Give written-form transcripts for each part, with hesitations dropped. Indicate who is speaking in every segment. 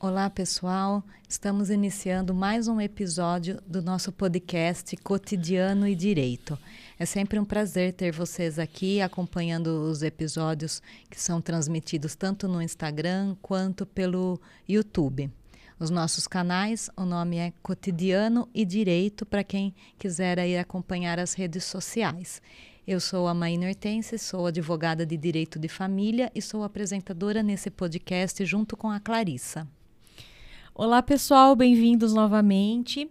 Speaker 1: Olá, pessoal. Estamos iniciando mais um episódio do nosso podcast Cotidiano e Direito. É sempre um prazer ter vocês aqui acompanhando os episódios que são transmitidos tanto no Instagram quanto pelo YouTube. Os nossos canais, o nome é Cotidiano e Direito, para quem quiser aí acompanhar as redes sociais. Eu sou a Maína Hortense, sou advogada de Direito de Família e sou apresentadora nesse podcast junto com a Clarissa.
Speaker 2: Olá, pessoal, bem-vindos novamente.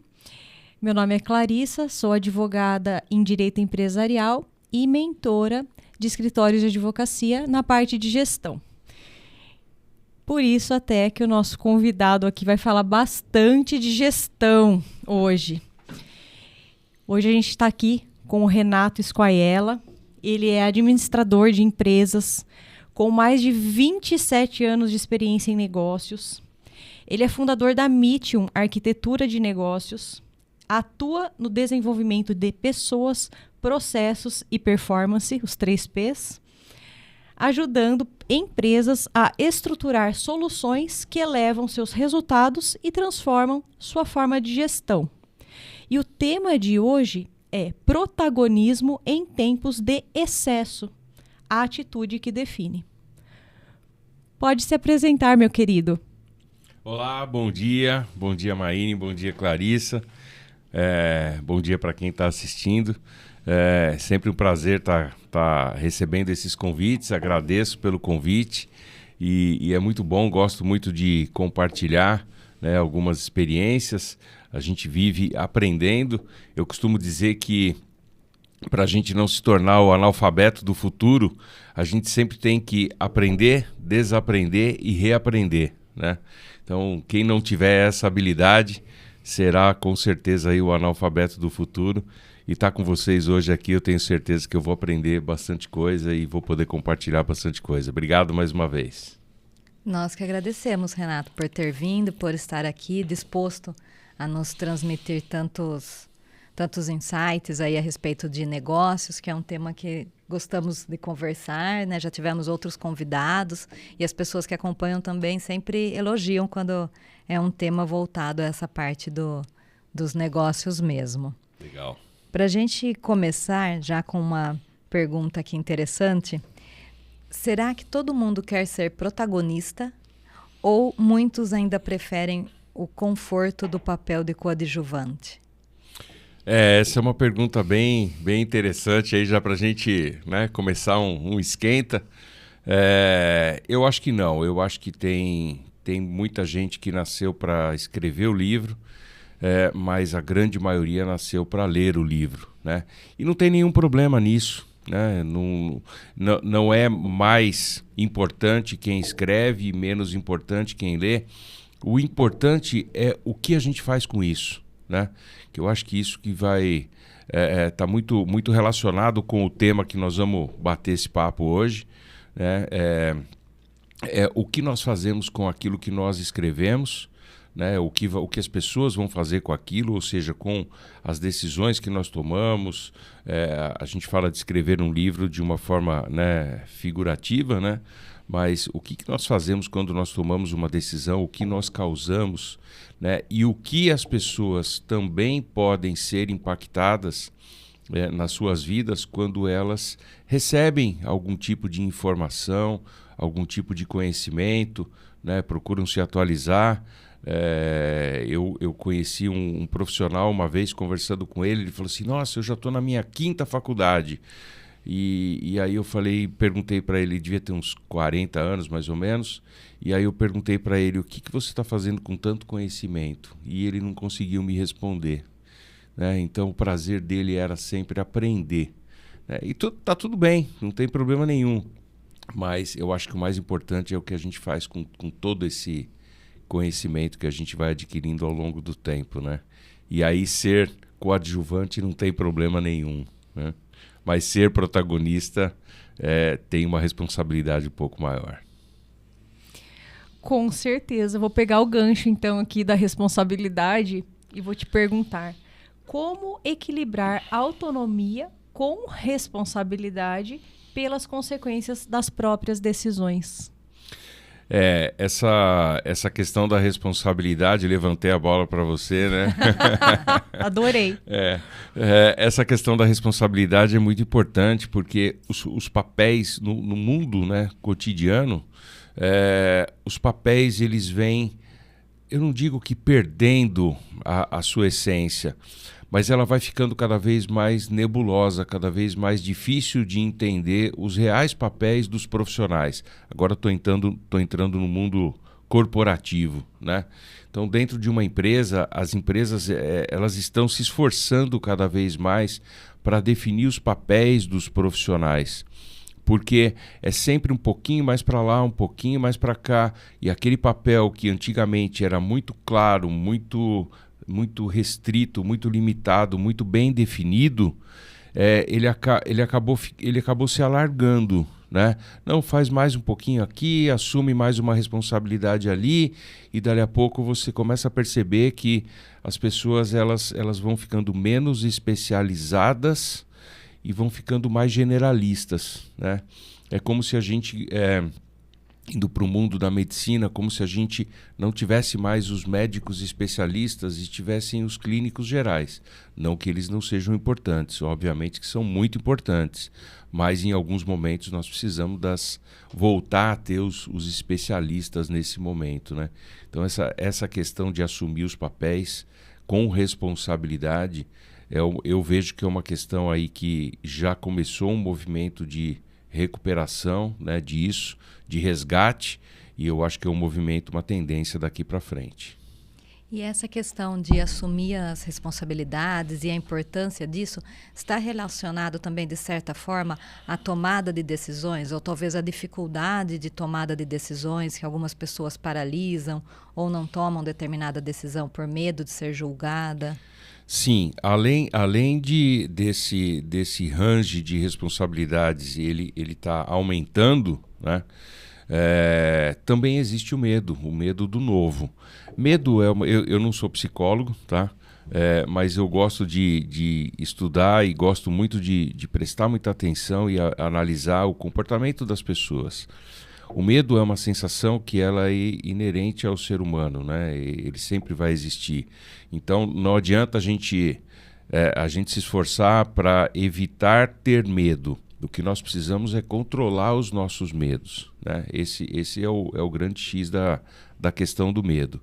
Speaker 2: Meu nome é Clarissa, sou advogada em Direito Empresarial e mentora de escritórios de advocacia na parte de gestão. Por isso até que o nosso convidado aqui vai falar bastante de gestão hoje. Hoje a gente está aqui com o Renato Squaiella. Ele é administrador de empresas com mais de 27 anos de experiência em negócios. Ele é fundador da Mitium Arquitetura de Negócios, atua no desenvolvimento de pessoas, processos e performance, os 3 Ps, ajudando empresas a estruturar soluções que elevam seus resultados e transformam sua forma de gestão. E o tema de hoje é protagonismo em tempos de excesso, a atitude que define. Pode se apresentar, meu querido.
Speaker 3: Olá, bom dia Maíne, bom dia Clarissa, bom dia para quem está assistindo. É sempre um prazer estar recebendo esses convites, agradeço pelo convite e é muito bom, gosto muito de compartilhar, né, algumas experiências. A gente vive aprendendo. Eu costumo dizer que para a gente não se tornar o analfabeto do futuro, a gente sempre tem que aprender, desaprender e reaprender, né? Então, quem não tiver essa habilidade será com certeza aí o analfabeto do futuro. E estar com vocês hoje aqui, eu tenho certeza que eu vou aprender bastante coisa e vou poder compartilhar bastante coisa. Obrigado mais uma vez.
Speaker 1: Nós que agradecemos, Renato, por ter vindo, por estar aqui, disposto a nos transmitir tantos insights aí a respeito de negócios, que é um tema que gostamos de conversar, né? Já tivemos outros convidados e as pessoas que acompanham também sempre elogiam quando é um tema voltado a essa parte dos negócios mesmo.
Speaker 3: Legal.
Speaker 1: Para a gente começar já com uma pergunta aqui interessante, será que todo mundo quer ser protagonista ou muitos ainda preferem o conforto do papel de coadjuvante?
Speaker 3: Essa é uma pergunta bem interessante aí já para a gente, né, começar um esquenta. Eu acho que não, eu acho que tem muita gente que nasceu para escrever o livro, mas a grande maioria nasceu para ler o livro, né? E não tem nenhum problema nisso, né? Não é mais importante quem escreve e menos importante quem lê. O importante é o que a gente faz com isso, né? Que eu acho que isso que vai tá muito relacionado com o tema que nós vamos bater esse papo hoje, né? O que nós fazemos com aquilo que nós escrevemos, né? O que as pessoas vão fazer com aquilo, ou seja, com as decisões que nós tomamos. A gente fala de escrever um livro de uma forma, né, figurativa, né? Mas o que nós fazemos quando nós tomamos uma decisão, o que nós causamos, né? E o que as pessoas também podem ser impactadas nas suas vidas quando elas recebem algum tipo de informação, algum tipo de conhecimento, né? Procuram se atualizar. Eu conheci um profissional uma vez, conversando com ele falou assim: nossa, eu já estou na minha 5ª faculdade. E aí eu perguntei para ele, devia ter uns 40 anos mais ou menos, e aí eu perguntei para ele: o que você está fazendo com tanto conhecimento? E ele não conseguiu me responder, né? Então o prazer dele era sempre aprender, né? E tá tudo bem, não tem problema nenhum, mas eu acho que o mais importante é o que a gente faz com todo esse conhecimento que a gente vai adquirindo ao longo do tempo, né? E aí ser coadjuvante não tem problema nenhum, né? Mas ser protagonista tem uma responsabilidade um pouco maior.
Speaker 2: Com certeza. Vou pegar o gancho, então, aqui da responsabilidade e vou te perguntar: como equilibrar autonomia com responsabilidade pelas consequências das próprias decisões?
Speaker 3: Essa questão da responsabilidade, levantei a bola para você, né?
Speaker 2: Adorei.
Speaker 3: Essa questão da responsabilidade é muito importante, porque os papéis no mundo, né, cotidiano, os papéis eles vêm, eu não digo que perdendo a sua essência, mas ela vai ficando cada vez mais nebulosa, cada vez mais difícil de entender os reais papéis dos profissionais. Agora estou entrando no mundo corporativo, né? Então, dentro de uma empresa, as empresas elas estão se esforçando cada vez mais para definir os papéis dos profissionais, porque é sempre um pouquinho mais para lá, um pouquinho mais para cá, e aquele papel que antigamente era muito claro, muito restrito, muito limitado, muito bem definido, ele acabou se alargando, né? Não, faz mais um pouquinho aqui, assume mais uma responsabilidade ali, e dali a pouco você começa a perceber que as pessoas elas vão ficando menos especializadas e vão ficando mais generalistas, né? É como se a gente... indo para o mundo da medicina, como se a gente não tivesse mais os médicos especialistas e tivessem os clínicos gerais. Não que eles não sejam importantes, obviamente que são muito importantes, mas em alguns momentos nós precisamos voltar a ter os especialistas nesse momento, né? Então essa questão de assumir os papéis com responsabilidade, eu vejo que é uma questão aí que já começou um movimento de recuperação, né, disso, de resgate, e eu acho que é um movimento, uma tendência daqui para frente.
Speaker 1: E essa questão de assumir as responsabilidades e a importância disso está relacionado também, de certa forma, à tomada de decisões, ou talvez à dificuldade de tomada de decisões, que algumas pessoas paralisam ou não tomam determinada decisão por medo de ser julgada?
Speaker 3: Sim, além desse range de responsabilidades, ele está aumentando, né? Também existe o medo do novo. Medo eu não sou psicólogo, tá? Mas eu gosto de estudar e gosto muito de prestar muita atenção e analisar o comportamento das pessoas. O medo é uma sensação que ela é inerente ao ser humano, né? Ele sempre vai existir. Então, não adianta a gente se esforçar para evitar ter medo. O que nós precisamos é controlar os nossos medos, né? Esse é o grande X da questão do medo.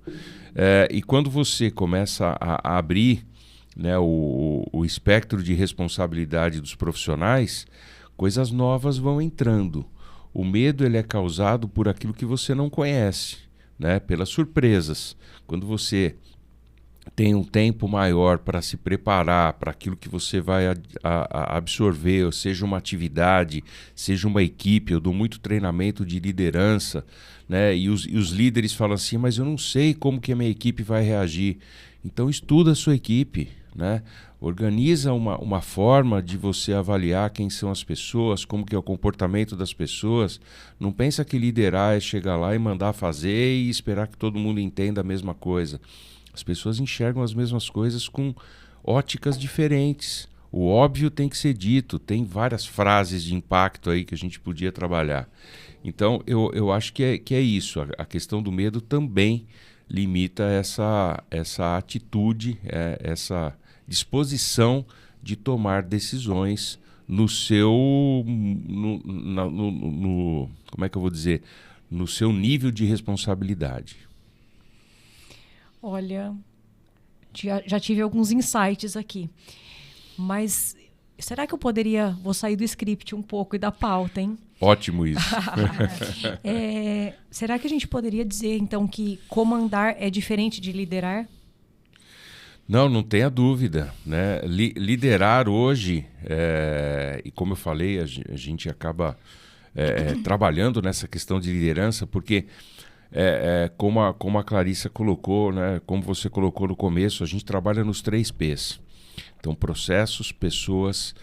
Speaker 3: E quando você começa a abrir, né, o espectro de responsabilidade dos profissionais, coisas novas vão entrando. O medo ele é causado por aquilo que você não conhece, né? Pelas surpresas. Quando você tem um tempo maior para se preparar para aquilo que você vai absorver, ou seja uma atividade, seja uma equipe, eu dou muito treinamento de liderança, né? E os líderes falam assim, mas eu não sei como que a minha equipe vai reagir. Então estuda a sua equipe, né? Organiza uma forma de você avaliar quem são as pessoas, como que é o comportamento das pessoas. Não pensa que liderar é chegar lá e mandar fazer e esperar que todo mundo entenda a mesma coisa. As pessoas enxergam as mesmas coisas com óticas diferentes. O óbvio tem que ser dito, tem várias frases de impacto aí que a gente podia trabalhar. Então eu acho que é isso, a questão do medo também limita essa atitude, essa disposição de tomar decisões no seu, como é que eu vou dizer, no seu nível de responsabilidade.
Speaker 2: Olha, já tive alguns insights aqui, mas será que eu vou sair do script um pouco e da pauta, hein?
Speaker 3: Ótimo isso.
Speaker 2: Será que a gente poderia dizer, então, que comandar é diferente de liderar?
Speaker 3: Não tenha dúvida, né? Liderar hoje, e como eu falei, a gente acaba trabalhando nessa questão de liderança, porque como a Clarissa colocou, né? Como você colocou no começo, a gente trabalha nos 3 P's. Então, processos, pessoas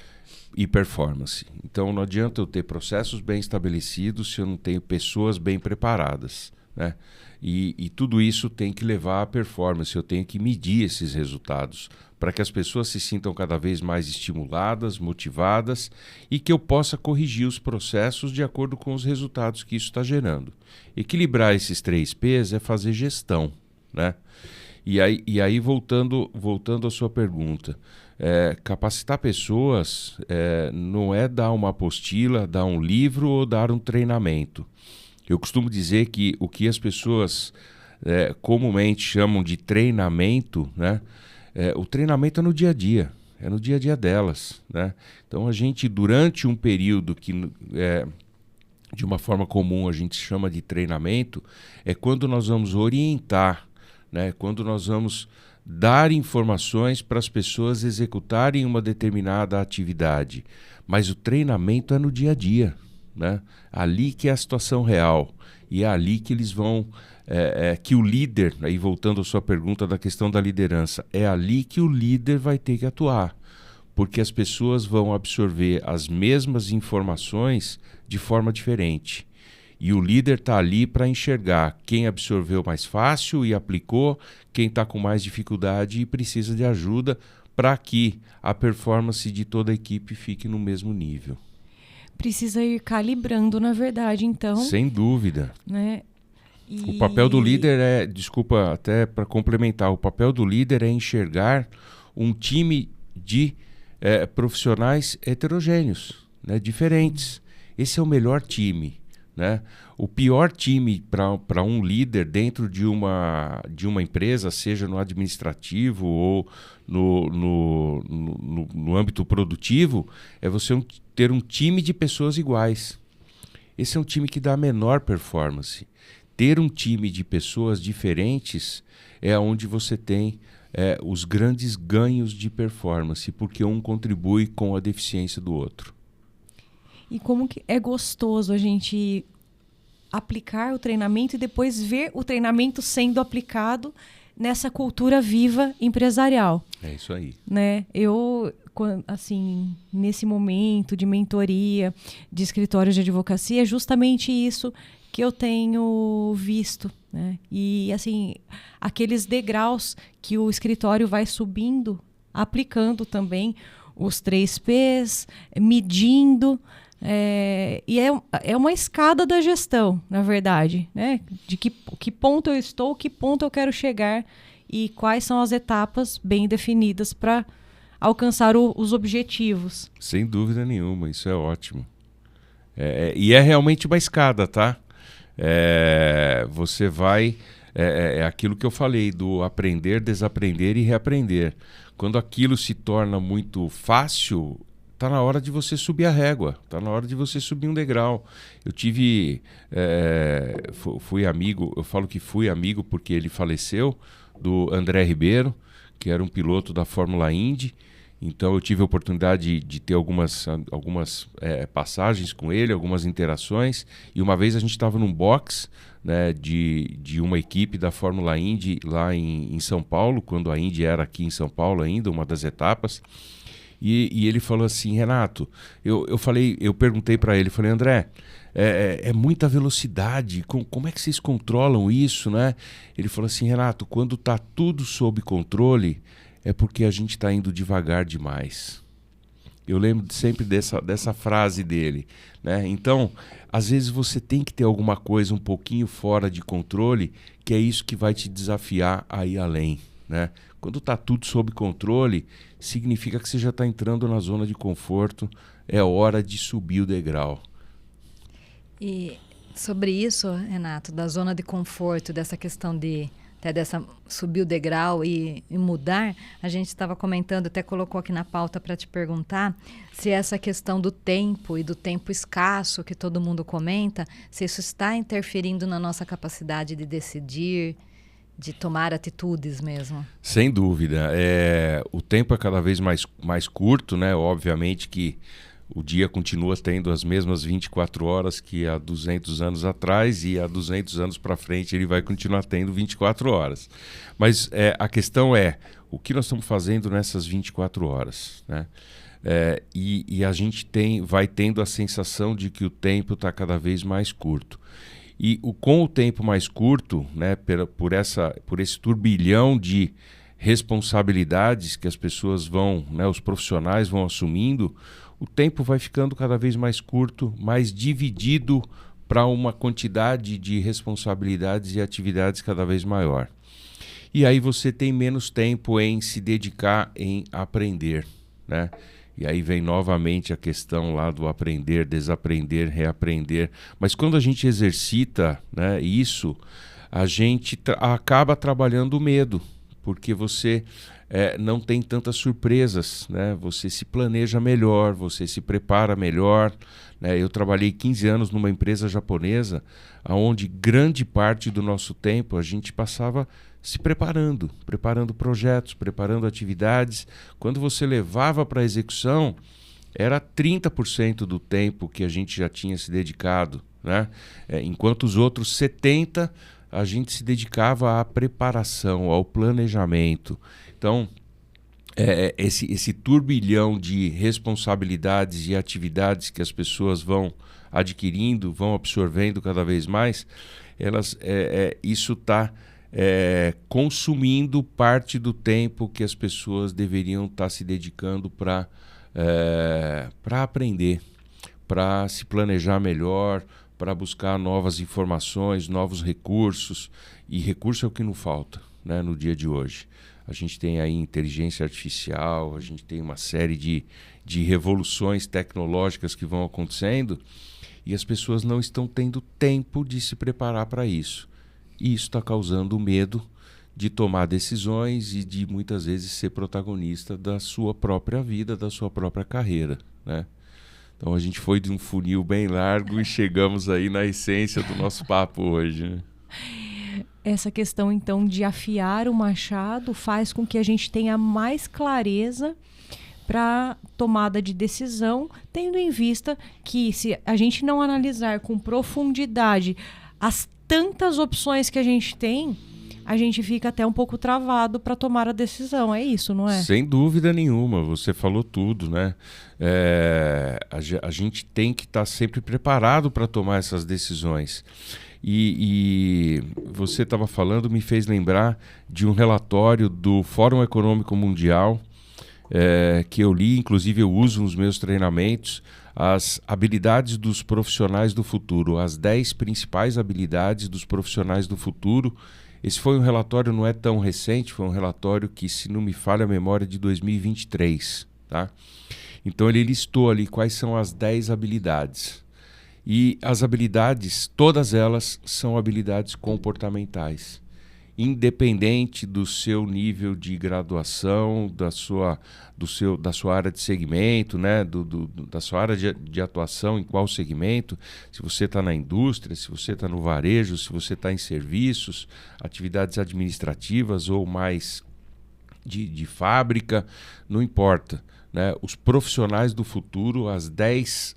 Speaker 3: e performance. Então, não adianta eu ter processos bem estabelecidos se eu não tenho pessoas bem preparadas, né? E tudo isso tem que levar à performance, eu tenho que medir esses resultados para que as pessoas se sintam cada vez mais estimuladas, motivadas e que eu possa corrigir os processos de acordo com os resultados que isso está gerando. Equilibrar esses 3 P's é fazer gestão, né? E aí voltando à sua pergunta, capacitar pessoas não é dar uma apostila, dar um livro ou dar um treinamento. Eu costumo dizer que o que as pessoas comumente chamam de treinamento, né? O treinamento é no dia a dia delas, né? Então a gente, durante um período que de uma forma comum a gente chama de treinamento, é quando nós vamos orientar, né? Quando nós vamos dar informações para as pessoas executarem uma determinada atividade. Mas o treinamento é no dia a dia, né? Ali que é a situação real e é ali que eles vão, que o líder, aí voltando à sua pergunta da questão da liderança, é ali que o líder vai ter que atuar, porque as pessoas vão absorver as mesmas informações de forma diferente. E o líder está ali para enxergar quem absorveu mais fácil e aplicou, quem está com mais dificuldade e precisa de ajuda para que a performance de toda a equipe fique no mesmo nível.
Speaker 2: Precisa ir calibrando, na verdade, então.
Speaker 3: Sem dúvida.
Speaker 2: Né?
Speaker 3: O papel do líder desculpa, até para complementar, o papel do líder é enxergar um time de profissionais heterogêneos, né, diferentes. Esse é o melhor time, né? O pior time para um líder dentro de uma empresa, seja no administrativo ou no âmbito produtivo, é você ter um time de pessoas iguais. Esse é um time que dá a menor performance. Ter um time de pessoas diferentes é onde você tem os grandes ganhos de performance, porque um contribui com a deficiência do outro.
Speaker 2: E como que é gostoso a gente aplicar o treinamento e depois ver o treinamento sendo aplicado nessa cultura viva empresarial.
Speaker 3: É isso aí.
Speaker 2: Né? Eu, assim, nesse momento de mentoria, de escritórios de advocacia, é justamente isso que eu tenho visto, né? E, assim, aqueles degraus que o escritório vai subindo, aplicando também os 3 P's, medindo. E é uma escada da gestão, na verdade, né? De que ponto eu estou, que ponto eu quero chegar e quais são as etapas bem definidas para alcançar os objetivos.
Speaker 3: Sem dúvida nenhuma, isso é ótimo. E é realmente uma escada, tá? Você vai... É aquilo que eu falei, do aprender, desaprender e reaprender. Quando aquilo se torna muito fácil... Está na hora de você subir a régua, está na hora de você subir um degrau. Eu fui amigo, eu falo que fui amigo porque ele faleceu, do André Ribeiro, que era um piloto da Fórmula Indy. Então eu tive a oportunidade de ter algumas passagens com ele, algumas interações. E uma vez a gente estava num box, né, de uma equipe da Fórmula Indy lá em São Paulo, quando a Indy era aqui em São Paulo ainda, uma das etapas. E ele falou assim, Renato, eu perguntei para ele, falei, André, é muita velocidade, como é que vocês controlam isso, né? Ele falou assim, Renato, quando está tudo sob controle, é porque a gente está indo devagar demais. Eu lembro sempre dessa frase dele, né? Então, às vezes você tem que ter alguma coisa um pouquinho fora de controle, que é isso que vai te desafiar a ir além, né? Quando está tudo sob controle, significa que você já está entrando na zona de conforto, é hora de subir o degrau.
Speaker 1: E sobre isso, Renato, da zona de conforto, dessa questão de dessa subir o degrau e mudar, a gente estava comentando, até colocou aqui na pauta para te perguntar se essa questão do tempo e do tempo escasso que todo mundo comenta, se isso está interferindo na nossa capacidade de decidir, de tomar atitudes mesmo.
Speaker 3: Sem dúvida. O tempo é cada vez mais curto, né? Obviamente que o dia continua tendo as mesmas 24 horas que há 200 anos atrás e há 200 anos para frente ele vai continuar tendo 24 horas. Mas a questão é o que nós estamos fazendo nessas 24 horas, né? E a gente vai tendo a sensação de que o tempo está cada vez mais curto. E com o tempo mais curto, né, por esse turbilhão de responsabilidades que as pessoas vão, né, os profissionais vão assumindo, o tempo vai ficando cada vez mais curto, mais dividido para uma quantidade de responsabilidades e atividades cada vez maior. E aí você tem menos tempo em se dedicar em aprender, né? E aí vem novamente a questão lá do aprender, desaprender, reaprender. Mas quando a gente exercita, né, isso, a gente acaba trabalhando o medo, porque você não tem tantas surpresas, né? Você se planeja melhor, você se prepara melhor, né? Eu trabalhei 15 anos numa empresa japonesa, onde grande parte do nosso tempo a gente passava se preparando projetos, preparando atividades. Quando você levava para a execução, era 30% do tempo que a gente já tinha se dedicado, né? Enquanto os outros 70% a gente se dedicava à preparação, ao planejamento. Então, esse turbilhão de responsabilidades e atividades que as pessoas vão adquirindo, vão absorvendo cada vez mais, isso está consumindo parte do tempo que as pessoas deveriam estar se dedicando para aprender, para se planejar melhor, para buscar novas informações, novos recursos. E recurso é o que não falta, né, no dia de hoje. A gente tem aí inteligência artificial, a gente tem uma série de revoluções tecnológicas que vão acontecendo e as pessoas não estão tendo tempo de se preparar para isso. E isso está causando medo de tomar decisões e de muitas vezes ser protagonista da sua própria vida, da sua própria carreira, né? Então a gente foi de um funil bem largo e chegamos aí na essência do nosso papo hoje, né?
Speaker 2: Essa questão, então, de afiar o machado faz com que a gente tenha mais clareza para tomada de decisão, tendo em vista que se a gente não analisar com profundidade as tantas opções que a gente tem, a gente fica até um pouco travado para tomar a decisão. É isso, não é?
Speaker 3: Sem dúvida nenhuma, você falou tudo, né? A gente tem que estar sempre preparado para tomar essas decisões. E você estava falando, me fez lembrar de um relatório do Fórum Econômico Mundial, que eu li, inclusive eu uso nos meus treinamentos, as habilidades dos profissionais do futuro, as 10 principais habilidades dos profissionais do futuro. Esse foi um relatório, não é tão recente, foi um relatório que, se não me falha a memória, de 2023. Tá? Então ele listou ali quais são as 10 habilidades. E as habilidades, todas elas são habilidades comportamentais. Independente do seu nível de graduação, da sua área de segmento, né? Da sua área de atuação, em qual segmento, se você está na indústria, se você está no varejo, se você está em serviços, atividades administrativas ou mais de fábrica, não importa, né? Os profissionais do futuro, as 10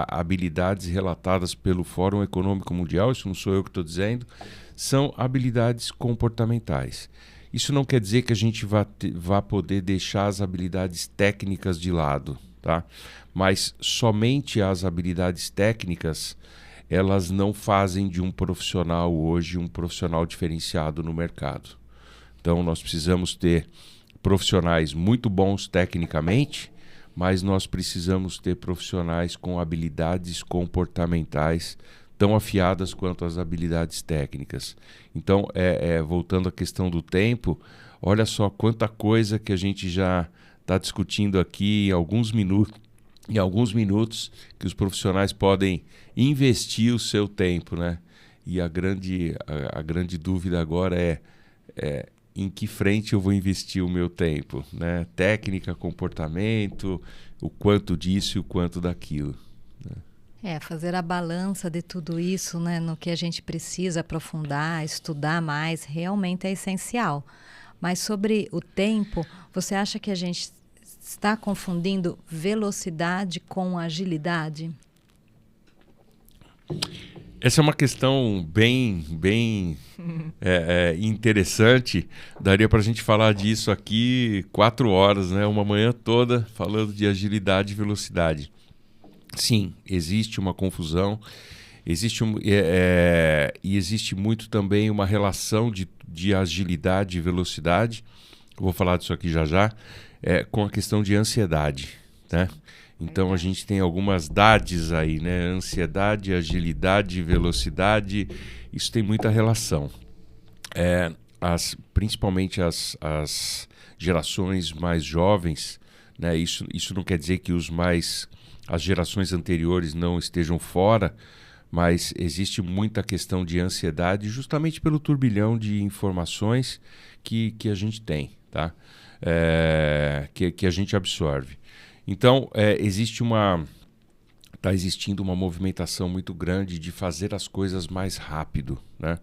Speaker 3: habilidades relatadas pelo Fórum Econômico Mundial, isso não sou eu que estou dizendo, são habilidades comportamentais. Isso não quer dizer que a gente vá poder deixar as habilidades técnicas de lado, tá? Mas somente as habilidades técnicas, elas não fazem de um profissional hoje um profissional diferenciado no mercado. Então nós precisamos ter profissionais muito bons tecnicamente, mas nós precisamos ter profissionais com habilidades comportamentais tão afiadas quanto as habilidades técnicas. Então, voltando à questão do tempo, olha só quanta coisa que a gente já está discutindo aqui em alguns minutos que os profissionais podem investir o seu tempo, né? E a grande dúvida agora é em que frente eu vou investir o meu tempo, né? Técnica, comportamento, o quanto disso e o quanto daquilo, né?
Speaker 1: Fazer a balança de tudo isso, né, no que a gente precisa aprofundar, estudar mais, realmente é essencial. Mas sobre o tempo, você acha que a gente está confundindo velocidade com agilidade?
Speaker 3: Essa é uma questão bem interessante. Daria para a gente falar disso aqui 4 horas, né? Uma manhã toda falando de agilidade e velocidade. Sim, existe uma confusão, E existe muito também uma relação de agilidade e velocidade, eu vou falar disso aqui já já, com a questão de ansiedade, né? Então a gente tem algumas DADs aí, né? Ansiedade, agilidade, velocidade, isso tem muita relação. Principalmente as gerações mais jovens, né? Isso não quer dizer que as gerações anteriores não estejam fora, mas existe muita questão de ansiedade justamente pelo turbilhão de informações que a gente tem, tá? Que a gente absorve. Então, está existindo uma movimentação muito grande de fazer as coisas mais rápido, né?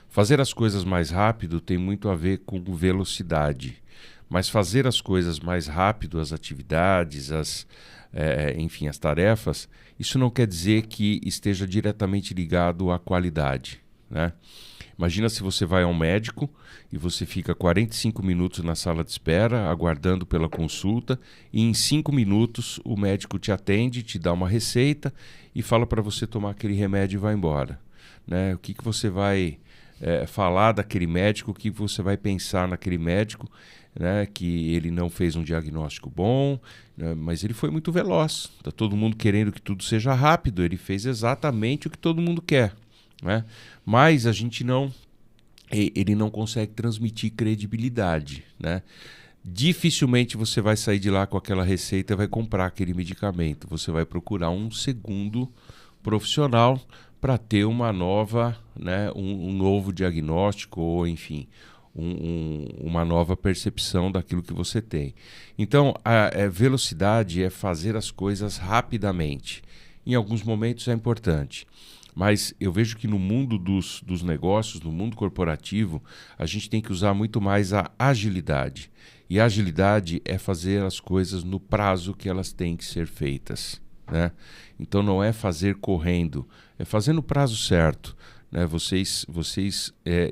Speaker 3: Fazer as coisas mais rápido tem muito a ver com velocidade, mas fazer as coisas mais rápido, as atividades, enfim, as tarefas, isso não quer dizer que esteja diretamente ligado à qualidade, né? Imagina se você vai ao médico e você fica 45 minutos na sala de espera, aguardando pela consulta, e em 5 minutos o médico te atende, te dá uma receita e fala para você tomar aquele remédio e vai embora, né? O que você vai falar daquele médico, o que você vai pensar naquele médico, né? Que ele não fez um diagnóstico bom, né? Mas ele foi muito veloz. Está todo mundo querendo que tudo seja rápido, ele fez exatamente o que todo mundo quer, né? Mas ele não consegue transmitir credibilidade, né? Dificilmente você vai sair de lá com aquela receita e vai comprar aquele medicamento. Você vai procurar um segundo profissional para ter uma nova, né, um novo diagnóstico ou, enfim, uma nova percepção daquilo que você tem. Então, a velocidade é fazer as coisas rapidamente. Em alguns momentos é importante. Mas eu vejo que no mundo dos negócios, no mundo corporativo, a gente tem que usar muito mais a agilidade. E a agilidade é fazer as coisas no prazo que elas têm que ser feitas, né? Então não é fazer correndo, é fazer no prazo certo, né? Vocês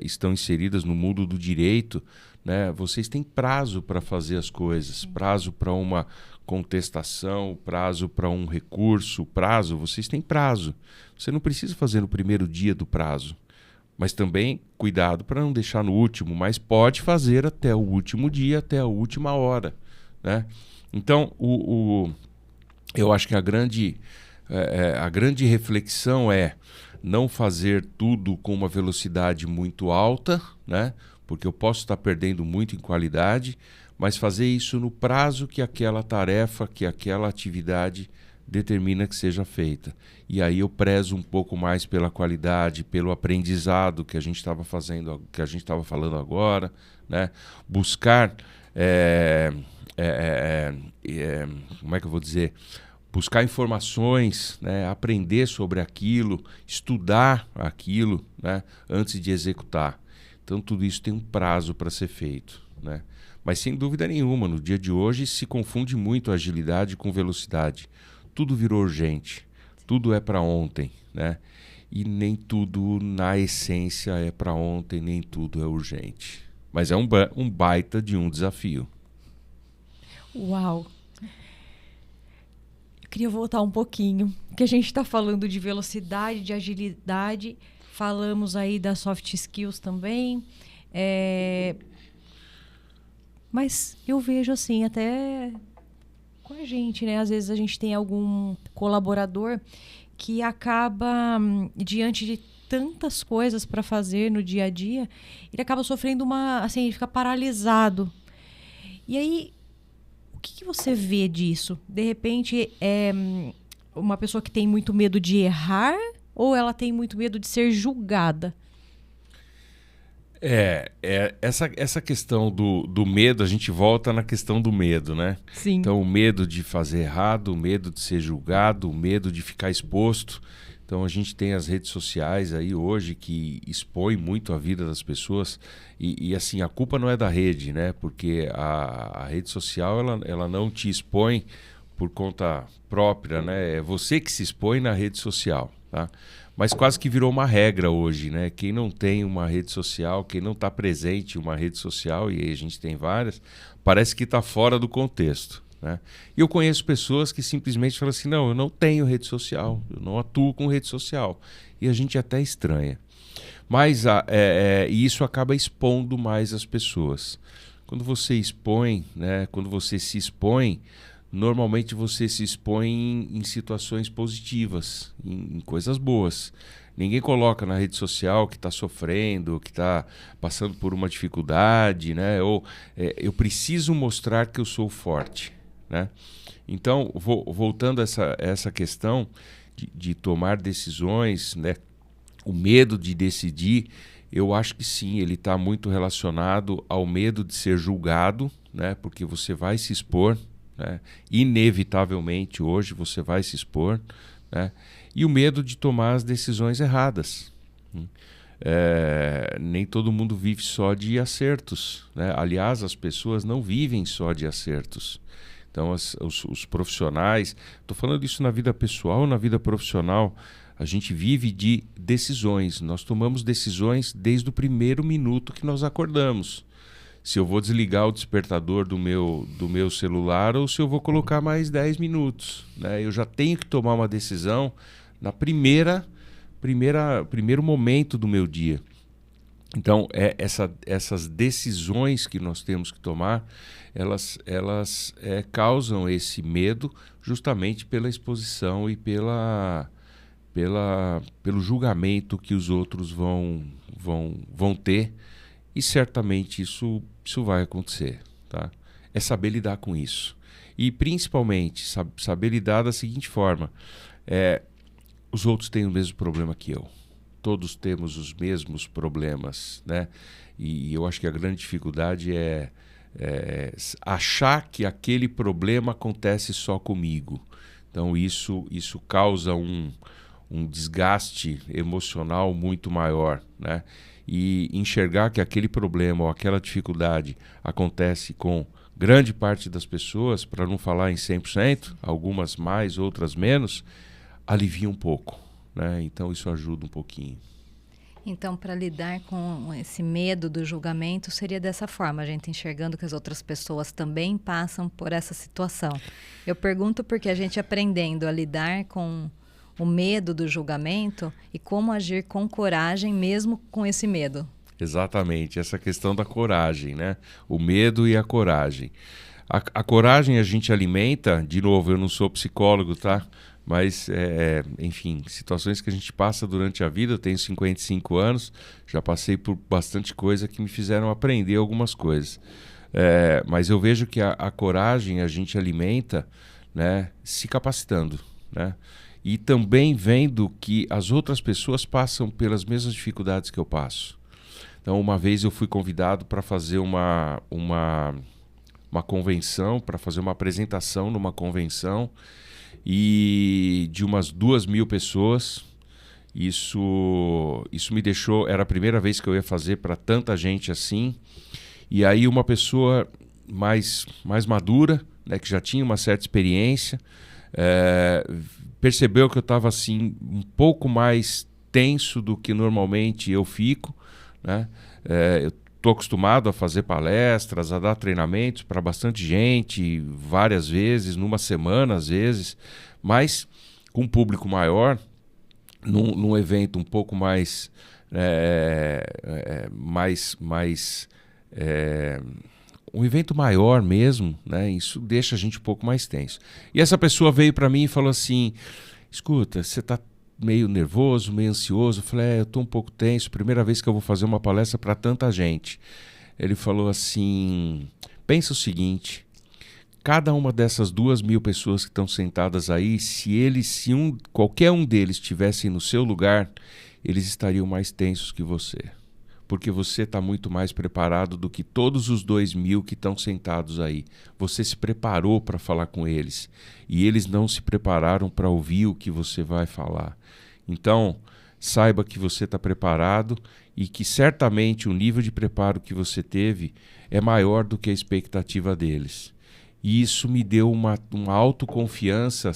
Speaker 3: estão inseridas no mundo do direito, né? Vocês têm prazo para fazer as coisas, prazo para uma contestação, prazo para um recurso, vocês têm prazo. Você não precisa fazer no primeiro dia do prazo, mas também cuidado para não deixar no último, mas pode fazer até o último dia, até a última hora, né? Então, eu acho que a grande reflexão é não fazer tudo com uma velocidade muito alta, né? Porque eu posso estar perdendo muito em qualidade, mas fazer isso no prazo que aquela tarefa, que aquela atividade determina que seja feita. E aí eu prezo um pouco mais pela qualidade, pelo aprendizado que a gente estava fazendo, que a gente estava falando agora, né? Buscar, como é que eu vou dizer? Buscar informações, né? Aprender sobre aquilo, estudar aquilo, né? Antes de executar. Então tudo isso tem um prazo para ser feito, né? Mas sem dúvida nenhuma, no dia de hoje se confunde muito agilidade com velocidade. Tudo virou urgente, tudo é para ontem, né? E nem tudo na essência é para ontem, nem tudo é urgente. Mas é um baita de um desafio.
Speaker 2: Uau! Eu queria voltar um pouquinho, porque a gente está falando de velocidade, de agilidade, falamos aí das soft skills também, mas eu vejo assim, até com a gente, né? Às vezes a gente tem algum colaborador que acaba, diante de tantas coisas para fazer no dia a dia, ele acaba sofrendo ele fica paralisado. E aí, o que você vê disso? De repente, é uma pessoa que tem muito medo de errar ou ela tem muito medo de ser julgada?
Speaker 3: Essa questão do medo, a gente volta na questão do medo, né?
Speaker 2: Sim.
Speaker 3: Então, o medo de fazer errado, o medo de ser julgado, o medo de ficar exposto. Então, a gente tem as redes sociais aí hoje que expõem muito a vida das pessoas e assim, a culpa não é da rede, né? Porque a rede social, ela não te expõe por conta própria, né? É você que se expõe na rede social, tá? Mas quase que virou uma regra hoje, né? Quem não tem uma rede social, quem não está presente em uma rede social, e aí a gente tem várias, parece que está fora do contexto, né? E eu conheço pessoas que simplesmente falam assim, não, eu não tenho rede social, eu não atuo com rede social. e a gente até estranha. Mas isso acaba expondo mais as pessoas. Quando você expõe, né, quando você se expõe, normalmente você se expõe em situações positivas, em coisas boas. Ninguém coloca na rede social que está sofrendo, que está passando por uma dificuldade, né? Ou eu preciso mostrar que eu sou forte, né? Então, voltando a essa questão de tomar decisões, né? O medo de decidir, eu acho que sim, ele está muito relacionado ao medo de ser julgado, né? Porque você vai se expor, né? Inevitavelmente hoje você vai se expor, né? E o medo de tomar as decisões erradas. Nem todo mundo vive só de acertos, né? Aliás, as pessoas não vivem só de acertos. Então, os profissionais, estou falando isso na vida pessoal, na vida profissional, a gente vive de decisões. Nós tomamos decisões desde o primeiro minuto que nós acordamos. Se eu vou desligar o despertador do meu celular ou se eu vou colocar mais 10 minutos, né? Eu já tenho que tomar uma decisão na primeiro momento do meu dia. Então, essas decisões que nós temos que tomar, elas causam esse medo justamente pela exposição e pelo julgamento que os outros vão ter. E certamente isso vai acontecer, tá? É saber lidar com isso. E principalmente saber lidar da seguinte forma: os outros têm o mesmo problema que eu. Todos temos os mesmos problemas, né? E eu acho que a grande dificuldade é achar que aquele problema acontece só comigo. Então isso causa um desgaste emocional muito maior, né? E enxergar que aquele problema ou aquela dificuldade acontece com grande parte das pessoas, para não falar em 100%, algumas mais, outras menos, alivia um pouco, né? Então isso ajuda um pouquinho.
Speaker 1: Então, para lidar com esse medo do julgamento, seria dessa forma, a gente enxergando que as outras pessoas também passam por essa situação. Eu pergunto porque a gente aprendendo a lidar com o medo do julgamento e como agir com coragem mesmo com esse medo.
Speaker 3: Exatamente, essa questão da coragem, né? O medo e a coragem. A coragem a gente alimenta, de novo, eu não sou psicólogo, tá? Mas, enfim, situações que a gente passa durante a vida. Eu tenho 55 anos, já passei por bastante coisa que me fizeram aprender algumas coisas. Mas eu vejo que a coragem a gente alimenta, né, se capacitando, né? E também vendo que as outras pessoas passam pelas mesmas dificuldades que eu passo. Então, uma vez eu fui convidado para fazer uma convenção, para fazer uma apresentação numa convenção, e de umas 2.000 pessoas. Isso me deixou... Era a primeira vez que eu ia fazer para tanta gente assim. E aí uma pessoa mais madura, né, que já tinha uma certa experiência, percebeu que eu estava assim, um pouco mais tenso do que normalmente eu fico, né? Eu estou acostumado a fazer palestras, a dar treinamentos para bastante gente, várias vezes, numa semana às vezes, mas com um público maior, num evento um pouco mais um evento maior mesmo, né? Isso deixa a gente um pouco mais tenso. E essa pessoa veio para mim e falou assim: escuta, você está meio nervoso, meio ansioso? Eu falei: eu estou um pouco tenso, primeira vez que eu vou fazer uma palestra para tanta gente. Ele falou assim: pensa o seguinte, cada uma dessas 2.000 pessoas que estão sentadas aí, qualquer um deles estivesse no seu lugar, eles estariam mais tensos que você. Porque você está muito mais preparado do que todos os 2.000 que estão sentados aí. Você se preparou para falar com eles. E eles não se prepararam para ouvir o que você vai falar. Então, saiba que você está preparado e que certamente o nível de preparo que você teve é maior do que a expectativa deles. E isso me deu uma autoconfiança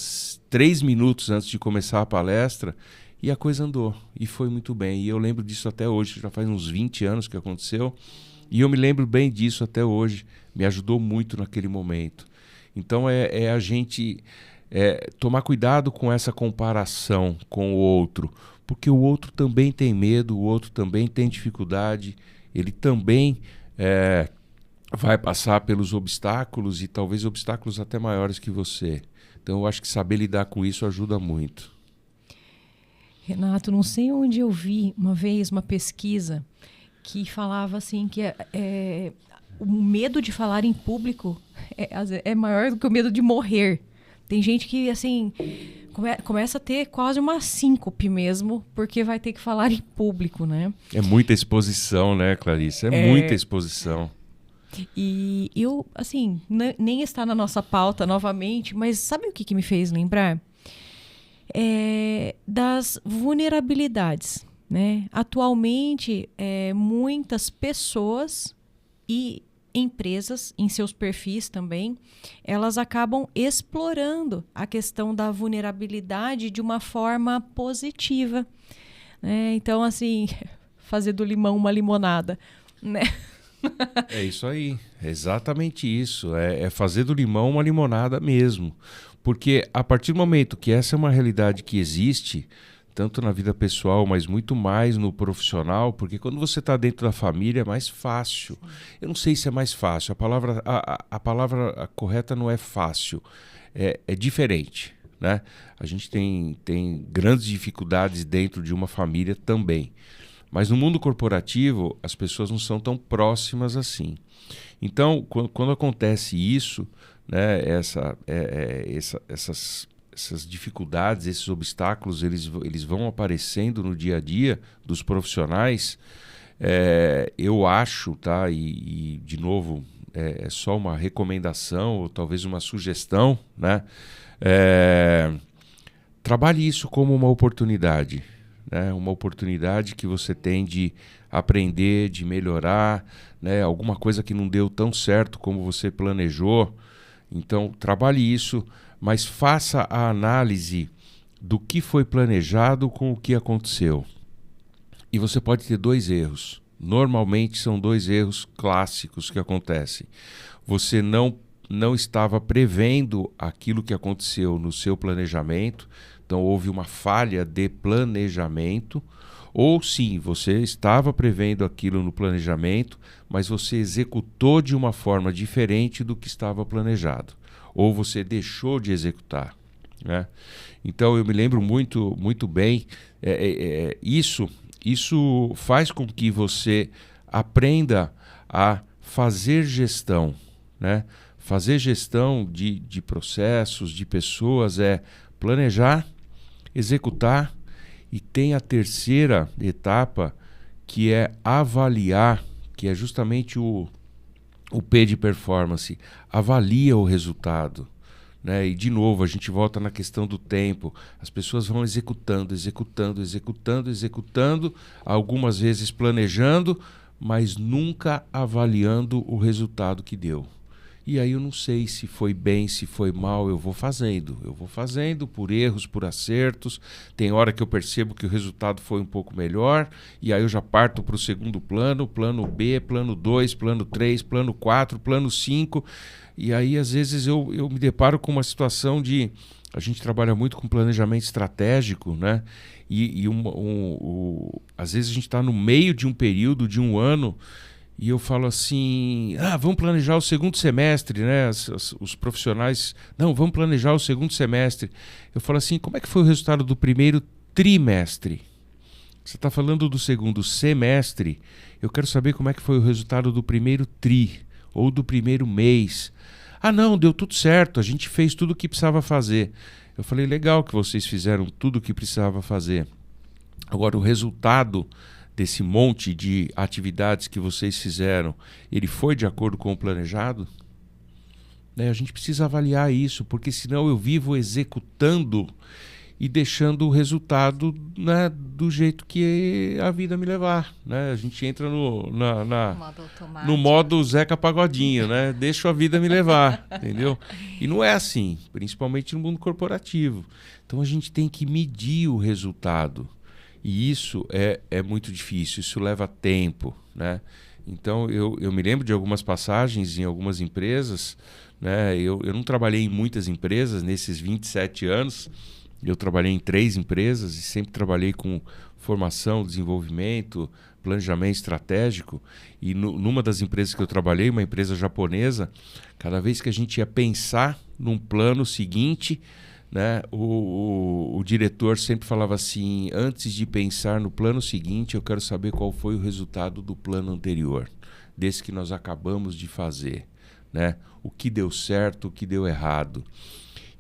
Speaker 3: 3 minutos antes de começar a palestra. E a coisa andou, e foi muito bem. E eu lembro disso até hoje, já faz uns 20 anos que aconteceu. E eu me lembro bem disso até hoje. Me ajudou muito naquele momento. Então a gente tomar cuidado com essa comparação com o outro. porque o outro também tem medo, o outro também tem dificuldade, ele também vai passar pelos obstáculos e talvez obstáculos até maiores que você. Então eu acho que saber lidar com isso ajuda muito.
Speaker 2: Renato, não sei onde eu vi uma vez uma pesquisa que falava assim que o medo de falar em público é maior do que o medo de morrer. Tem gente que assim começa a ter quase uma síncope mesmo, porque vai ter que falar em público, né?
Speaker 3: É muita exposição, né, Clarice? É muita exposição.
Speaker 2: E eu, assim, nem está na nossa pauta novamente, mas sabe o que me fez lembrar? Das vulnerabilidades, né? Atualmente, muitas pessoas e empresas, em seus perfis também, elas acabam explorando a questão da vulnerabilidade de uma forma positiva, né? Então, assim, fazer do limão uma limonada, né?
Speaker 3: É isso aí, é exatamente isso. É fazer do limão uma limonada mesmo. Porque a partir do momento que essa é uma realidade que existe, tanto na vida pessoal, mas muito mais no profissional, porque quando você está dentro da família é mais fácil. Eu não sei se é mais fácil, a palavra correta não é fácil, é diferente, né? A gente tem grandes dificuldades dentro de uma família também. Mas no mundo corporativo, as pessoas não são tão próximas assim. Então, quando acontece isso, né, essas dificuldades, esses obstáculos, eles vão aparecendo no dia a dia dos profissionais, eu acho, tá? E de novo, é só uma recomendação ou talvez uma sugestão, né? Trabalhe isso como uma oportunidade. Né, uma oportunidade que você tem de aprender, de melhorar, né, alguma coisa que não deu tão certo como você planejou. Então, trabalhe isso, mas faça a análise do que foi planejado com o que aconteceu. E você pode ter 2 erros. Normalmente são 2 erros clássicos que acontecem. Você não estava prevendo aquilo que aconteceu no seu planejamento. Então, houve uma falha de planejamento, ou sim, você estava prevendo aquilo no planejamento, mas você executou de uma forma diferente do que estava planejado, ou você deixou de executar, né? Então, eu me lembro muito, muito bem, isso faz com que você aprenda a fazer gestão, né? Fazer gestão de processos, de pessoas, planejar, executar, e tem a terceira etapa, que é avaliar, que é justamente o P de performance. Avalia o resultado, né? E de novo, a gente volta na questão do tempo. As pessoas vão executando, algumas vezes planejando, mas nunca avaliando o resultado que deu. E aí eu não sei se foi bem, se foi mal, eu vou fazendo por erros, por acertos. Tem hora que eu percebo que o resultado foi um pouco melhor, e aí eu já parto para o segundo plano, plano B, plano 2, plano 3, plano 4, plano 5. E aí às vezes eu me deparo com uma situação de... A gente trabalha muito com planejamento estratégico, né? Às vezes a gente está no meio de um período, de um ano, e eu falo assim, vamos planejar o segundo semestre, né? Os profissionais, não, vamos planejar o segundo semestre. Eu falo assim, como é que foi o resultado do primeiro trimestre? Você está falando do segundo semestre, eu quero saber como é que foi o resultado do primeiro tri, ou do primeiro mês. Não, deu tudo certo, a gente fez tudo o que precisava fazer. Eu falei, legal que vocês fizeram tudo o que precisava fazer. Agora, o resultado desse monte de atividades que vocês fizeram, ele foi de acordo com o planejado? Né? A gente precisa avaliar isso, porque senão eu vivo executando e deixando o resultado, né, do jeito que a vida me levar. Né? A gente entra no modo Zeca Pagodinho, né? Deixa a vida me levar, entendeu? E não é assim, principalmente no mundo corporativo. Então a gente tem que medir o resultado. E isso é muito difícil, isso leva tempo, né? Então, eu me lembro de algumas passagens em algumas empresas, né? Eu não trabalhei em muitas empresas nesses 27 anos, Eu trabalhei em 3 empresas e sempre trabalhei com formação, desenvolvimento, planejamento estratégico. E numa das empresas que eu trabalhei, uma empresa japonesa, cada vez que a gente ia pensar num plano seguinte, né, o diretor sempre falava assim: antes de pensar no plano seguinte, eu quero saber qual foi o resultado do plano anterior, desse que nós acabamos de fazer, né? O que deu certo, o que deu errado.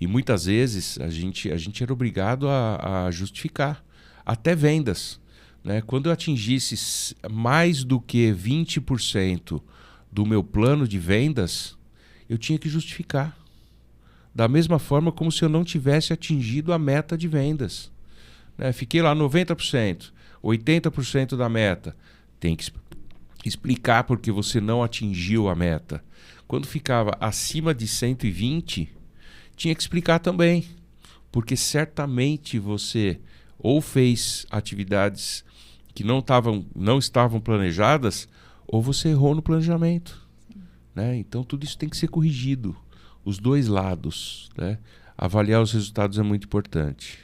Speaker 3: E muitas vezes a gente era obrigado a justificar, até vendas, né? Quando eu atingisse mais do que 20% do meu plano de vendas, eu tinha que justificar. Da mesma forma como se eu não tivesse atingido a meta de vendas, né? Fiquei lá 90%, 80% da meta. Tem que explicar porque você não atingiu a meta. Quando ficava acima de 120, tinha que explicar também, porque certamente você ou fez atividades que não estavam planejadas, ou você errou no planejamento, né? Então tudo isso tem que ser corrigido, os 2 lados, né? Avaliar os resultados é muito importante.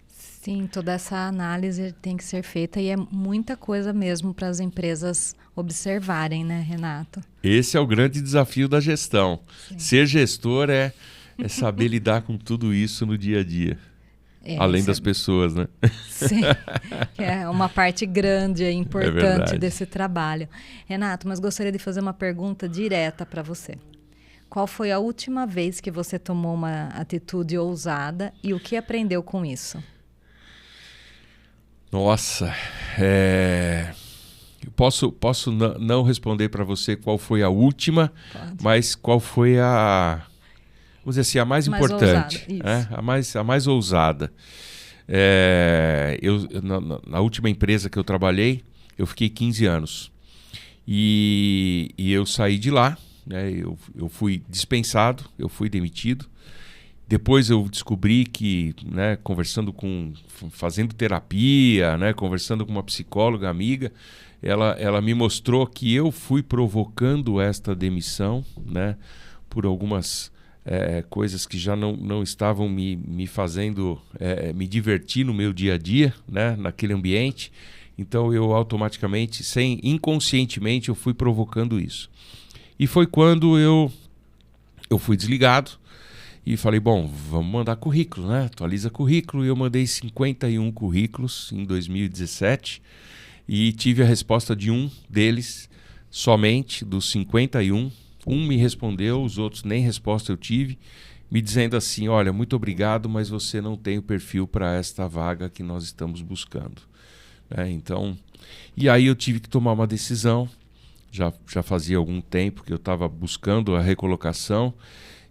Speaker 1: Sim, toda essa análise tem que ser feita e é muita coisa mesmo para as empresas observarem, né, Renato?
Speaker 3: Esse é o grande desafio da gestão.
Speaker 1: Sim.
Speaker 3: Ser gestor é saber lidar com tudo isso no dia a dia. Além das pessoas, né?
Speaker 1: Sim, que é uma parte grande e importante desse trabalho. Renato, mas gostaria de fazer uma pergunta direta para você. Qual foi a última vez que você tomou uma atitude ousada e o que aprendeu com isso?
Speaker 3: Nossa, eu posso não responder para você qual foi a última, mas qual foi vamos dizer assim, a mais importante,
Speaker 1: ousada,
Speaker 3: a mais ousada. Na última empresa que eu trabalhei, eu fiquei 15 anos. E eu saí de lá, né? Eu fui dispensado, eu fui demitido. Depois eu descobri que, né, fazendo terapia, né, conversando com uma psicóloga amiga, ela me mostrou que eu fui provocando esta demissão, né, por algumas coisas que já não estavam me fazendo me divertir no meu dia a dia, né, naquele ambiente. Então eu automaticamente, inconscientemente, eu fui provocando isso. E foi quando eu fui desligado e falei, bom, vamos mandar currículo, né? Atualiza currículo. E eu mandei 51 currículos em 2017 e tive a resposta de um deles, somente dos 51. Um me respondeu, os outros nem resposta eu tive, me dizendo assim, olha, muito obrigado, mas você não tem o perfil para esta vaga que nós estamos buscando. Então, e aí eu tive que tomar uma decisão. Já fazia algum tempo que eu estava buscando a recolocação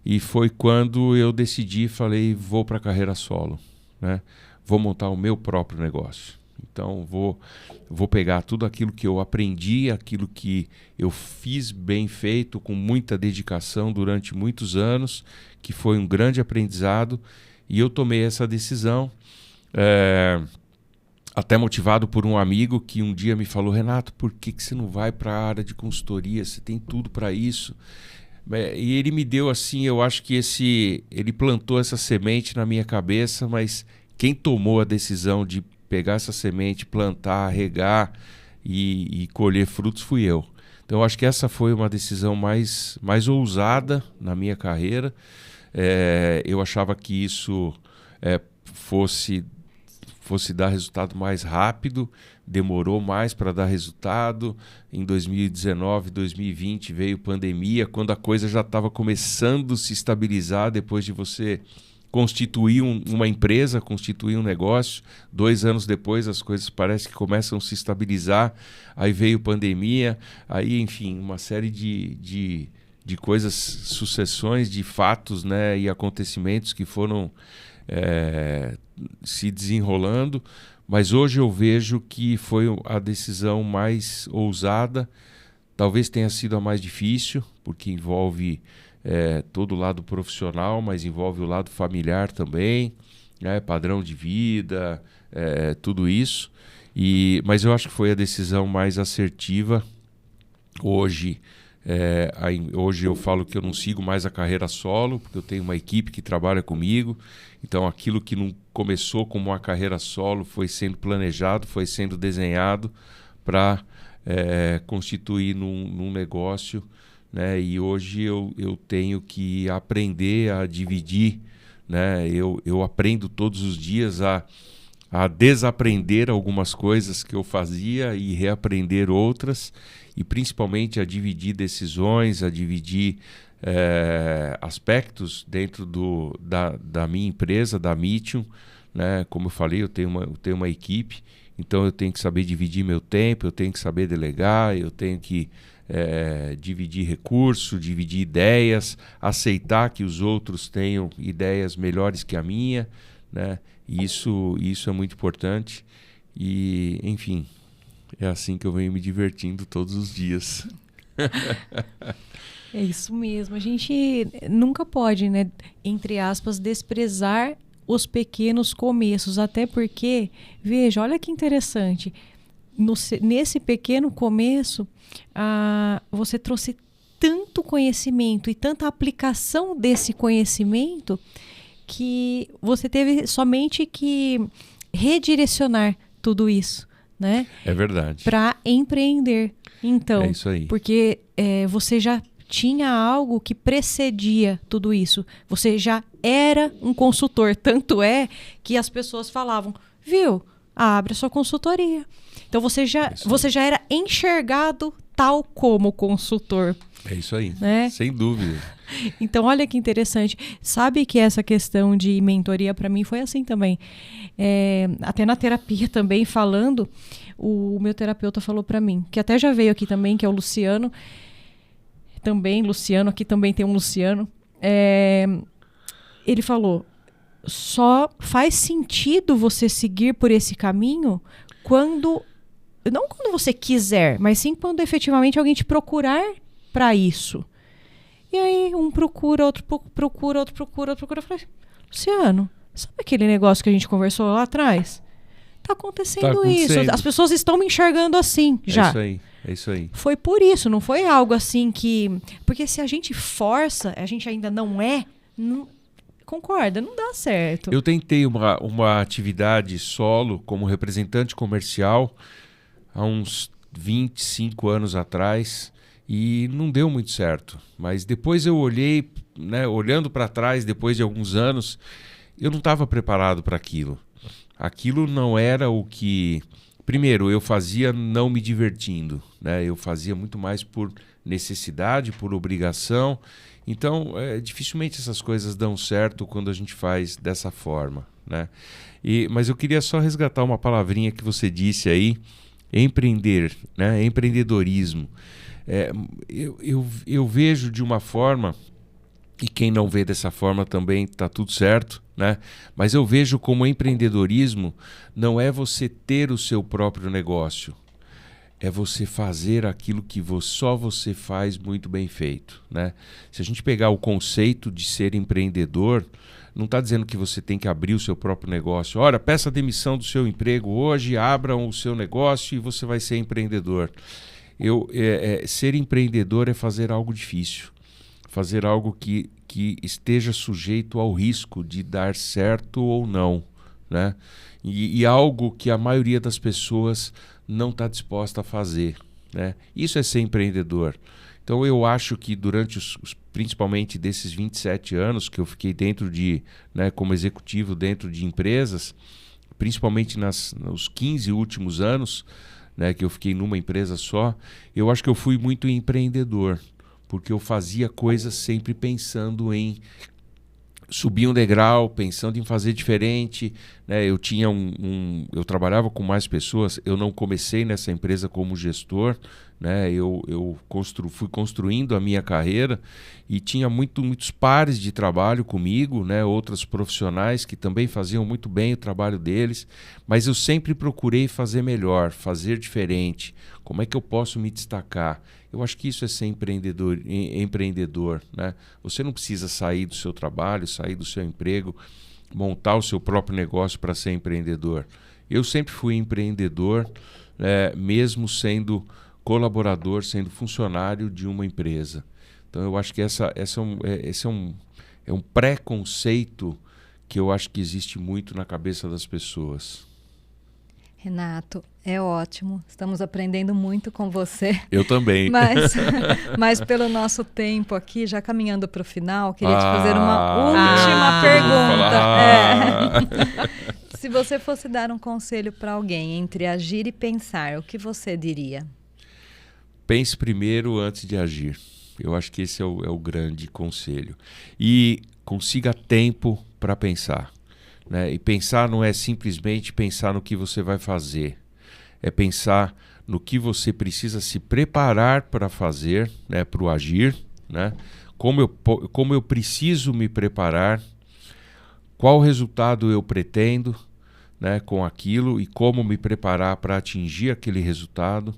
Speaker 3: e foi quando eu decidi, falei, vou para a carreira solo, né? Vou montar o meu próprio negócio. Então vou pegar tudo aquilo que eu aprendi, aquilo que eu fiz bem feito, com muita dedicação durante muitos anos, que foi um grande aprendizado, e eu tomei essa decisão, até motivado por um amigo que um dia me falou, Renato, por que você não vai para a área de consultoria? Você tem tudo para isso. E ele me deu assim, eu acho que ele plantou essa semente na minha cabeça, mas quem tomou a decisão de pegar essa semente, plantar, regar e colher frutos fui eu. Então eu acho que essa foi uma decisão mais ousada na minha carreira. Eu achava que isso fosse dar resultado mais rápido, demorou mais para dar resultado. Em 2019, 2020 veio pandemia, quando a coisa já estava começando a se estabilizar depois de você constituir uma empresa, constituir um negócio. 2 anos depois as coisas parece que começam a se estabilizar, aí veio pandemia, aí enfim, uma série de coisas, sucessões de fatos, né, e acontecimentos que foram se desenrolando, mas hoje eu vejo que foi a decisão mais ousada, talvez tenha sido a mais difícil, porque envolve todo o lado profissional, mas envolve o lado familiar também, né, padrão de vida, tudo isso, mas eu acho que foi a decisão mais assertiva. Hoje Hoje eu falo que eu não sigo mais a carreira solo, porque eu tenho uma equipe que trabalha comigo. Então aquilo que não começou como uma carreira solo foi sendo planejado, foi sendo desenhado para constituir num negócio, né? E hoje eu tenho que aprender a dividir, né? Eu aprendo todos os dias a desaprender algumas coisas que eu fazia e reaprender outras, e principalmente a dividir decisões, a dividir aspectos dentro da minha empresa, da Meetium, né? Como eu falei, eu tenho uma equipe, então eu tenho que saber dividir meu tempo, eu tenho que saber delegar, eu tenho que dividir recurso, dividir ideias, aceitar que os outros tenham ideias melhores que a minha, né? E isso é muito importante e, enfim, é assim que eu venho me divertindo todos os dias.
Speaker 2: É isso mesmo. A gente nunca pode, né, entre aspas, desprezar os pequenos começos, até porque, veja, olha que interessante, nesse pequeno começo, você trouxe tanto conhecimento e tanta aplicação desse conhecimento que você teve somente que redirecionar tudo isso, né?
Speaker 3: É verdade.
Speaker 2: Para empreender. Então,
Speaker 3: é isso aí.
Speaker 2: Porque você já tinha algo que precedia tudo isso. Você já era um consultor. Tanto é que as pessoas falavam, viu, abre a sua consultoria. Então você já era enxergado tal como consultor.
Speaker 3: É isso aí,
Speaker 2: né?
Speaker 3: Sem dúvida.
Speaker 2: Então, olha que interessante. Sabe que essa questão de mentoria para mim foi assim também. Até na terapia também falando, o meu terapeuta falou para mim, que até já veio aqui também, que é o Luciano. Luciano, aqui também tem um Luciano. Ele falou, só faz sentido você seguir por esse caminho não quando você quiser, mas sim quando efetivamente alguém te procurar para isso. E aí um procura, outro procura, outro procura, outro procura. Eu falei, Luciano, sabe aquele negócio que a gente conversou lá atrás? Tá acontecendo isso. As pessoas estão me enxergando assim já.
Speaker 3: É isso aí.
Speaker 2: Foi por isso, não foi algo assim que... Porque se a gente força, a gente ainda não é... Concorda? Não dá certo.
Speaker 3: Eu tentei uma atividade solo como representante comercial há uns 25 anos atrás e não deu muito certo. Mas depois eu olhei, né, olhando para trás, depois de alguns anos, eu não estava preparado para aquilo. Aquilo não era o que... Primeiro, eu fazia não me divertindo, né? Eu fazia muito mais por necessidade, por obrigação. Então, dificilmente essas coisas dão certo quando a gente faz dessa forma, né? Mas eu queria só resgatar uma palavrinha que você disse aí, empreender, né? Empreendedorismo. Eu vejo de uma forma, e quem não vê dessa forma também está tudo certo, né? Mas eu vejo como empreendedorismo não é você ter o seu próprio negócio, é você fazer aquilo que só você faz muito bem feito, né? Se a gente pegar o conceito de ser empreendedor, não está dizendo que você tem que abrir o seu próprio negócio. Olha, peça demissão do seu emprego hoje, abram o seu negócio e você vai ser empreendedor. Ser empreendedor é fazer algo difícil, fazer algo que esteja sujeito ao risco de dar certo ou não, né? E algo que a maioria das pessoas não está disposta a fazer, né? Isso é ser empreendedor. Então eu acho que durante principalmente desses 27 anos que eu fiquei como executivo dentro de empresas, principalmente nos 15 últimos anos, né, que eu fiquei numa empresa só, eu acho que eu fui muito empreendedor, porque eu fazia coisas sempre pensando em subir um degrau, pensando em fazer diferente, né? Eu trabalhava com mais pessoas, eu não comecei nessa empresa como gestor, né? Eu fui construindo a minha carreira e tinha muitos pares de trabalho comigo, né? Outros profissionais que também faziam muito bem o trabalho deles, mas eu sempre procurei fazer melhor, fazer diferente. Como é que eu posso me destacar? Eu acho que isso é ser empreendedor, né? Você não precisa sair do seu trabalho, sair do seu emprego, montar o seu próprio negócio para ser empreendedor. Eu sempre fui empreendedor, mesmo sendo colaborador, sendo funcionário de uma empresa. Então eu acho que esse é um preconceito que eu acho que existe muito na cabeça das pessoas.
Speaker 1: Renato, é ótimo. Estamos aprendendo muito com você.
Speaker 3: Eu também.
Speaker 1: Mas pelo nosso tempo aqui, já caminhando para o final, queria te fazer uma última pergunta. Se você fosse dar um conselho para alguém entre agir e pensar, o que você diria?
Speaker 3: Pense primeiro antes de agir. Eu acho que esse é o grande conselho. E consiga tempo para pensar. Né? E pensar não é simplesmente pensar no que você vai fazer. É pensar no que você precisa se preparar para fazer, né? Para o agir. Né? Como eu preciso me preparar, qual resultado eu pretendo, né, com aquilo e como me preparar para atingir aquele resultado.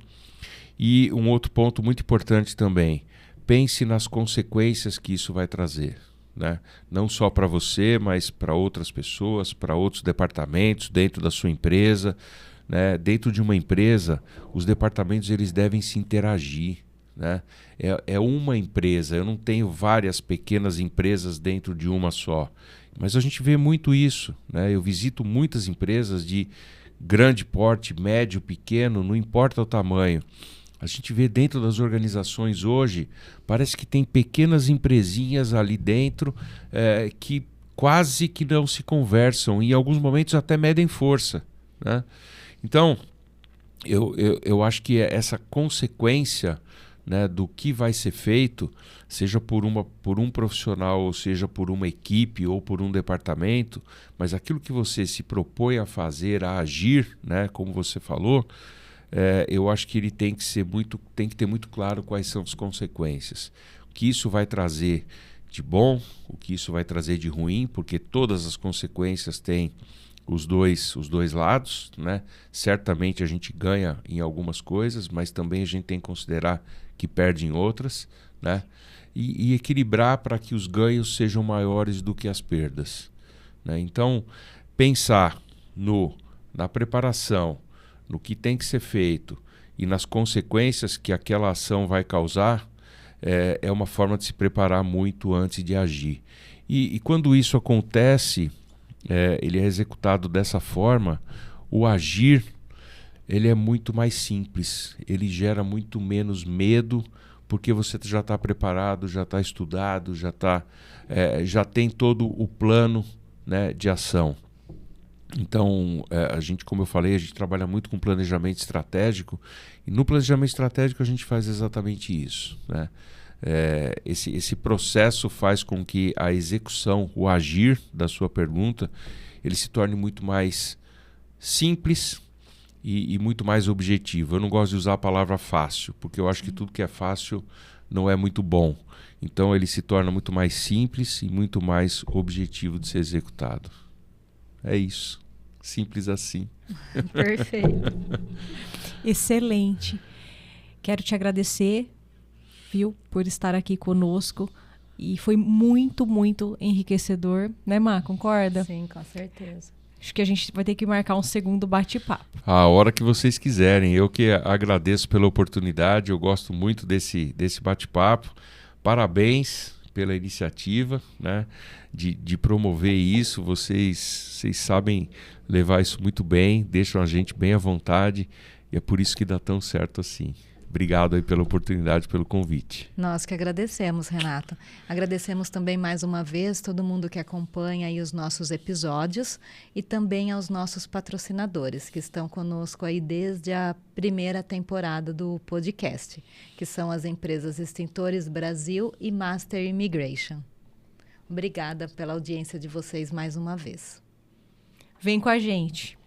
Speaker 3: E um outro ponto muito importante também, pense nas consequências que isso vai trazer. Né? Não só para você, mas para outras pessoas, para outros departamentos dentro da sua empresa. Né? Dentro de uma empresa, os departamentos eles devem se interagir. Né? É uma empresa, eu não tenho várias pequenas empresas dentro de uma só. Mas a gente vê muito isso. Né? Eu visito muitas empresas de grande porte, médio, pequeno, não importa o tamanho. A gente vê dentro das organizações hoje, parece que tem pequenas empresinhas ali dentro que quase que não se conversam, e em alguns momentos até medem força. Né? Então, eu acho que essa consequência, né, do que vai ser feito, seja por um profissional, ou seja por uma equipe ou por um departamento, mas aquilo que você se propõe a fazer, a agir, né, como você falou, eu acho que ele tem que ter muito claro quais são as consequências. O que isso vai trazer de bom, o que isso vai trazer de ruim, porque todas as consequências têm os dois lados. Né? Certamente a gente ganha em algumas coisas, mas também a gente tem que considerar que perde em outras. Né? E equilibrar para que os ganhos sejam maiores do que as perdas. Né? Então, pensar na preparação, no que tem que ser feito e nas consequências que aquela ação vai causar, é uma forma de se preparar muito antes de agir. E quando isso acontece, ele é executado dessa forma, o agir ele é muito mais simples, ele gera muito menos medo, porque você já está preparado, já está estudado, já tem todo o plano, né, de ação. Então, a gente, como eu falei, a gente trabalha muito com planejamento estratégico, e no planejamento estratégico a gente faz exatamente isso. Né? Esse processo faz com que a execução, o agir da sua pergunta, ele se torne muito mais simples e muito mais objetivo. Eu não gosto de usar a palavra fácil, porque eu acho que tudo que é fácil não é muito bom. Então, ele se torna muito mais simples e muito mais objetivo de ser executado. É isso. Simples assim.
Speaker 1: Perfeito.
Speaker 2: Excelente. Quero te agradecer, viu, por estar aqui conosco. E foi muito, muito enriquecedor. Né, Má? Concorda?
Speaker 1: Sim, com certeza.
Speaker 2: Acho que a gente vai ter que marcar um segundo bate-papo.
Speaker 3: A hora que vocês quiserem. Eu que agradeço pela oportunidade. Eu gosto muito desse bate-papo. Parabéns pela iniciativa, né, de promover isso. Vocês sabem levar isso muito bem, deixam a gente bem à vontade, e é por isso que dá tão certo assim. Obrigado aí pela oportunidade, pelo convite.
Speaker 1: Nós que agradecemos, Renato. Agradecemos também mais uma vez todo mundo que acompanha aí os nossos episódios, e também aos nossos patrocinadores que estão conosco aí desde a primeira temporada do podcast, que são as empresas Extintores Brasil e Master Immigration. Obrigada pela audiência de vocês mais uma vez.
Speaker 2: Vem com a gente.